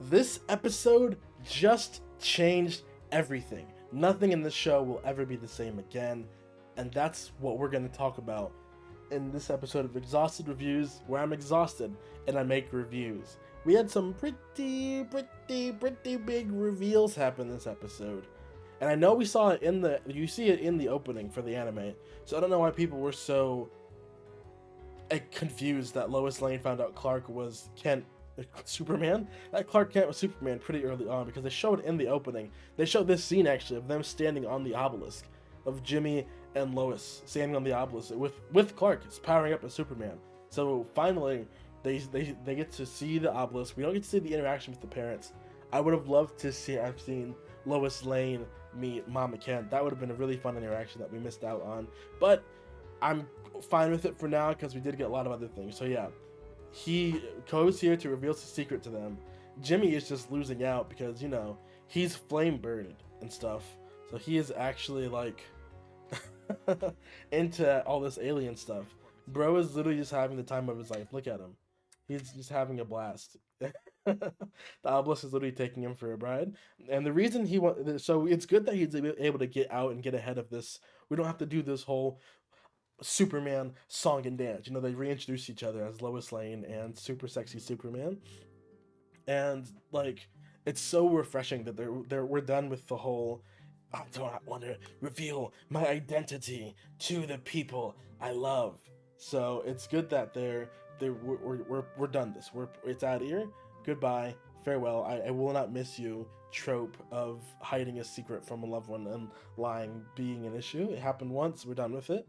This episode just changed everything. Nothing in this show will ever be the same again, and that's what we're going to talk about in this episode of Exhausted Reviews, where I'm exhausted and I make reviews. We had some pretty big reveals happen this episode. And I know we saw it you see it in the opening for the anime, so I don't know why people were so confused that Lois Lane found out Clark was Kent Superman. That Clark Kent was Superman pretty early on, because they showed in the opening. They showed this scene actually of them standing on the obelisk, of Jimmy and Lois standing on the obelisk with Clark powering up as Superman. So finally, they get to see the obelisk. We don't get to see the interaction with the parents. I would have loved to have seen Lois Lane meet Mama Kent. That would have been a really fun interaction that we missed out on. But I'm fine with it for now, because we did get a lot of other things. So yeah, he goes here to reveal his secret to them. Jimmy is just losing out because, you know, he's flame birded and stuff. So he is actually like into all this alien stuff. Bro is literally just having the time of his life. Look at him. He's just having a blast. The obelisk is literally taking him for a ride. And the reason so it's good that he's able to get out and get ahead of this. We don't have to do this whole Superman song and dance. You know, they reintroduce each other as Lois Lane and Super Sexy Superman. And like, it's so refreshing that we're done with the whole I don't want to reveal my identity to the people I love. So it's good that we're done this. It's out of here. Goodbye. Farewell. I will not miss you trope of hiding a secret from a loved one and lying being an issue. It happened once. We're done with it.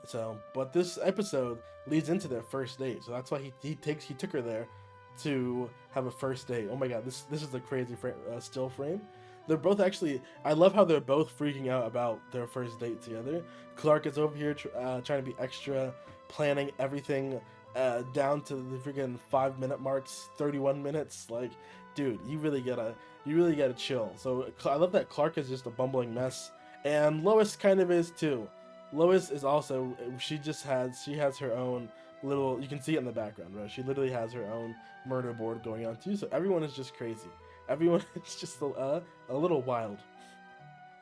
So, but this episode leads into their first date. So that's why he took her there to have a first date. Oh my god, this is a crazy still frame. They're both actually, I love how they're both freaking out about their first date together. Clark is over here trying to be extra, planning everything down to the freaking 5-minute marks, 31 minutes. Like, dude, you really gotta chill. So I love that Clark is just a bumbling mess, and Lois kind of is too. Lois is also, she has her own little, you can see it in the background, right? She literally has her own murder board going on too. So everyone is just crazy. Everyone is just a little wild.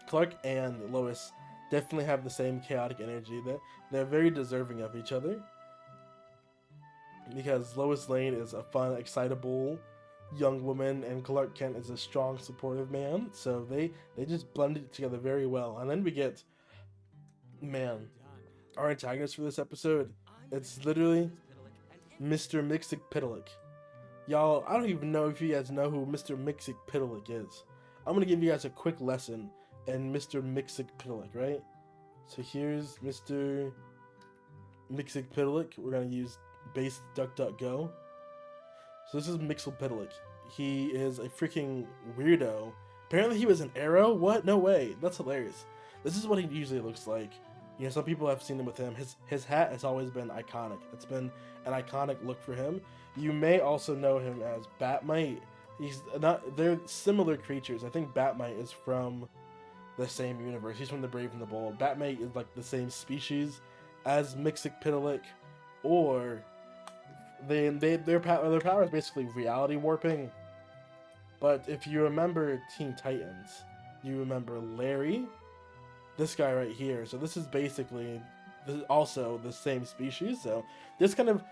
Clark and Lois definitely have the same chaotic energy. They're very deserving of each other, because Lois Lane is a fun, excitable young woman, and Clark Kent is a strong, supportive man. So they just blended together very well. And then we get, man, our antagonist for this episode. It's literally Mr. Mxyzptlk. Y'all, I don't even know if you guys know who Mr. Mxyzptlk is. I'm gonna give you guys a quick lesson in Mr. Mxyzptlk, right? So here's Mr. Mxyzptlk. We're gonna use base DuckDuckGo. So this is Mxyzptlk. He is a freaking weirdo. Apparently he was an arrow? What? No way. That's hilarious. This is what he usually looks like. You know, some people have seen him with him. His hat has always been iconic. It's been an iconic look for him. You may also know him as Batmite. They're similar creatures. I think Batmite is from the same universe. He's from the Brave and the Bold. Batmite is like the same species as Mxyzptlk, or their power is basically reality warping. But if you remember Teen Titans, you remember Larry, this guy right here. So this is basically also the same species. So this kind of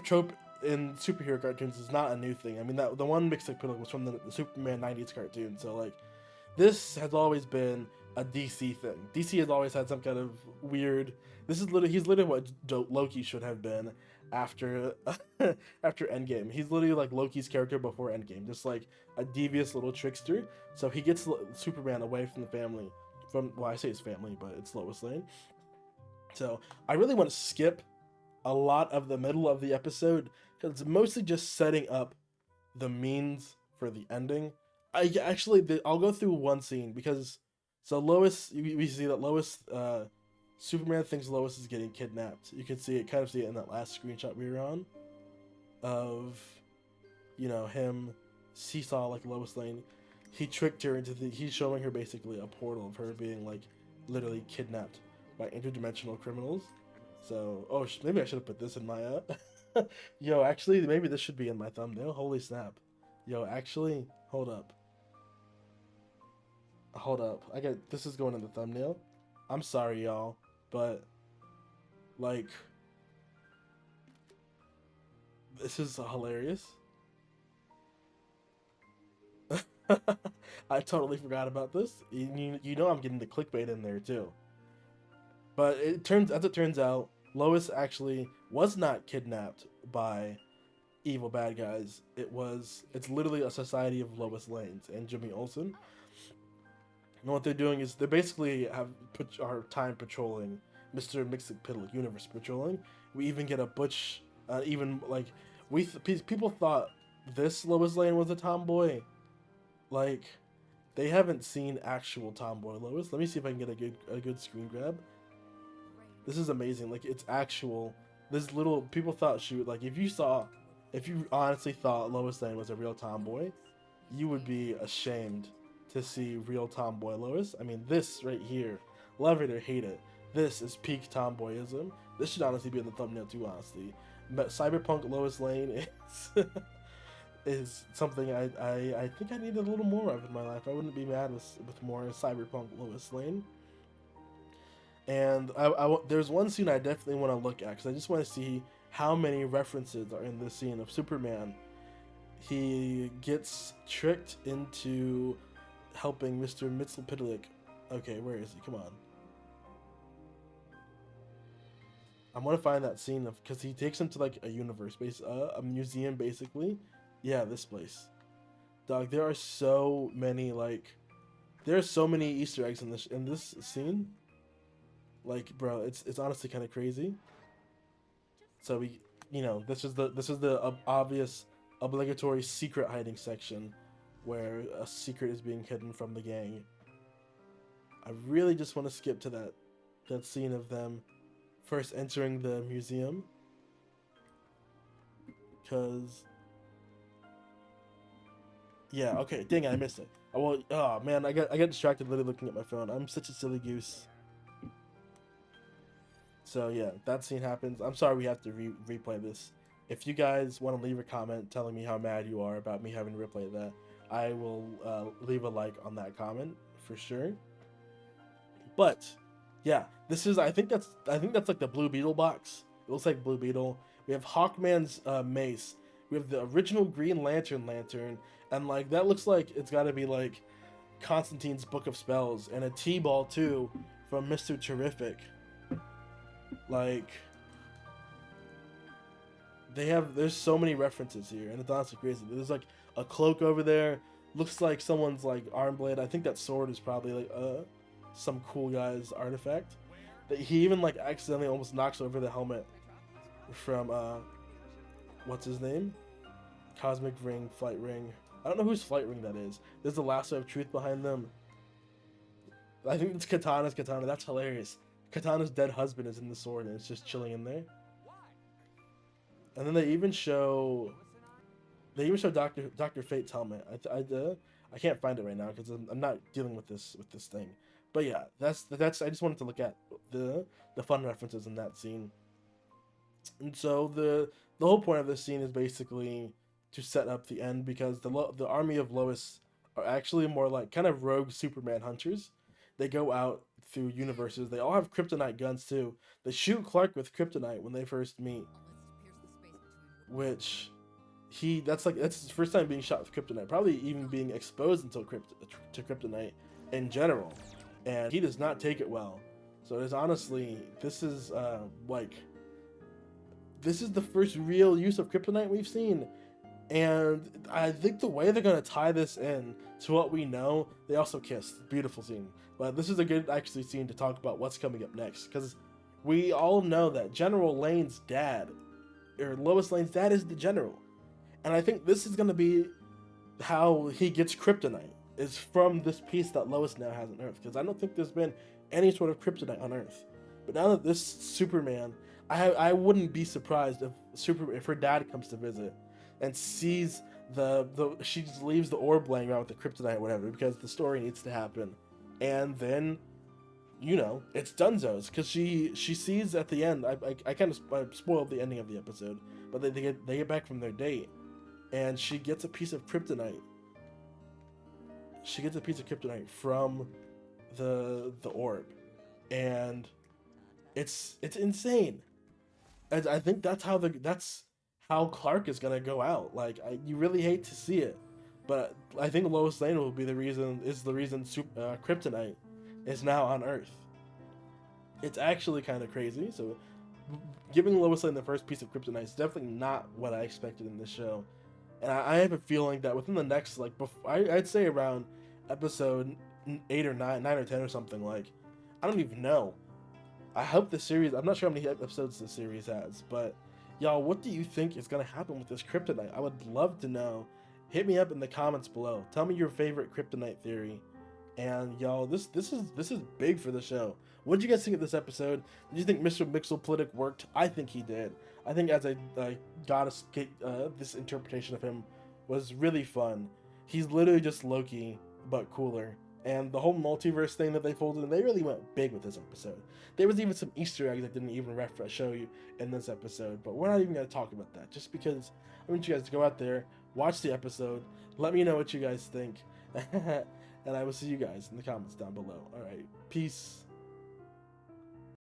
trope in superhero cartoons is not a new thing. I mean, the one Mxyzptlk was from the Superman 90s cartoon. So like, this has always been a DC thing. DC has always had some kind of weird. He's literally what Loki should have been after after Endgame. He's literally like Loki's character before Endgame, just like a devious little trickster. So he gets Superman away from the family. I say his family, but it's Lois Lane. So I really want to skip a lot of the middle of the episode, because it's mostly just setting up the means for the ending. I'll go through one scene, because so Lois, we see that Lois, Superman thinks Lois is getting kidnapped. You can see it in that last screenshot we were on, of, you know, him. He saw like Lois Lane. He tricked her he's showing her basically a portal of her being like literally kidnapped by interdimensional criminals. So, maybe I should have put this in my Yo, actually, maybe this should be in my thumbnail. Holy snap. Yo, actually, hold up. Hold up. This is going in the thumbnail. I'm sorry, y'all, but like this is hilarious. I totally forgot about this. You know I'm getting the clickbait in there too. But as it turns out, Lois actually was not kidnapped by evil bad guys. It's literally a society of Lois Lanes and Jimmy Olsen. And what they're doing is they basically have put our time patrolling Mr. Mxyzptlk universe patrolling. We even get a butch, even like people thought this Lois Lane was a tomboy. Like they haven't seen actual tomboy Lois. Let me see if I can get a good screen grab. This is amazing. Like it's actual. This little people thought she would like if you honestly thought Lois Lane was a real tomboy, you would be ashamed to see real tomboy Lois. I mean, this right here, love it or hate it, this is peak tomboyism. This should honestly be in the thumbnail too, honestly. But cyberpunk Lois Lane is is something I think I needed a little more of in my life. I wouldn't be mad with more cyberpunk Lois Lane. And there's one scene I definitely want to look at because I just want to see how many references are in this scene of Superman. He gets tricked into helping Mr. Mxyzptlk. Okay, where is he? Come on. I want to find that scene of because he takes him to like a universe, a museum basically. Yeah, this place. Dog, there are so many Easter eggs in this scene. Like, bro, it's honestly kind of crazy. So this is the obvious obligatory secret hiding section where a secret is being hidden from the gang. I really just want to skip to that scene of them first entering the museum, because yeah, okay, dang it, I missed it. Oh man, I got distracted literally looking at my phone. I'm such a silly goose. So yeah, that scene happens. I'm sorry we have to replay this. If you guys want to leave a comment telling me how mad you are about me having to replay that, I will leave a like on that comment for sure. But yeah, this is I think that's like the Blue Beetle box. It looks like Blue Beetle. We have Hawkman's mace. We have the original Green Lantern, and like that looks like it's got to be like Constantine's Book of Spells, and a T-ball too from Mr. Terrific. Like there's so many references here, and it's honestly crazy. There's like a cloak over there. Looks like someone's like arm blade. I think that sword is probably like some cool guy's artifact. That he even like accidentally almost knocks over the helmet from what's his name? Cosmic Ring, Flight Ring. I don't know whose Flight Ring that is. There's the lasso of truth behind them. I think it's Katana's katana. That's hilarious. Katana's dead husband is in the sword and it's just chilling in there. And then they even show Dr. Fate's helmet. I can't find it right now because I'm not dealing with this thing. But yeah, that's I just wanted to look at the fun references in that scene. And so the whole point of this scene is basically to set up the end, because the army of Lois are actually more like kind of rogue Superman hunters. They go out through universes. They all have kryptonite guns too. They shoot Clark with kryptonite when they first meet, which that's his first time being shot with kryptonite, probably even being exposed to kryptonite in general, and he does not take it well. So it is honestly, this is the first real use of kryptonite we've seen, and I think the way they're gonna tie this in to what we know, they also kiss. Beautiful scene. But this is a good actually scene to talk about what's coming up next, because we all know that General Lane's dad, or Lois Lane's dad, is the general. And I think this is going to be how he gets kryptonite, is from this piece that Lois now has on Earth, because I don't think there's been any sort of kryptonite on Earth. But now that this Superman, I wouldn't be surprised if her dad comes to visit and sees she just leaves the orb laying around with the kryptonite or whatever, because the story needs to happen. And then you know, it's Dunzo's, because she sees at the end. I kind of spoiled the ending of the episode, but they get back from their date, and she gets a piece of kryptonite. She gets a piece of kryptonite from the orb, and it's insane. And I think that's how Clark is gonna go out. Like, you really hate to see it, but I think Lois Lane will be the reason. Kryptonite is now on Earth. It's actually kind of crazy. So, giving Lois Lane the first piece of kryptonite is definitely not what I expected in this show, and I have a feeling that within the next, like, I'd say around episode 8 or 9, 9 or 10 or something, like, I don't even know. I hope the series. I'm not sure how many episodes the series has, but y'all, what do you think is gonna happen with this kryptonite? I would love to know. Hit me up in the comments below. Tell me your favorite kryptonite theory. And y'all, this is big for the show. What did you guys think of this episode? Did you think Mr. Mxyzptlk worked? I think he did. I think as a goddess, this interpretation of him was really fun. He's literally just Loki, but cooler. And the whole multiverse thing that they folded in, they really went big with this episode. There was even some Easter eggs that didn't even show you in this episode, but we're not even going to talk about that, just because I want you guys to go out there, watch the episode, let me know what you guys think, and I will see you guys in the comments down below. Alright, peace.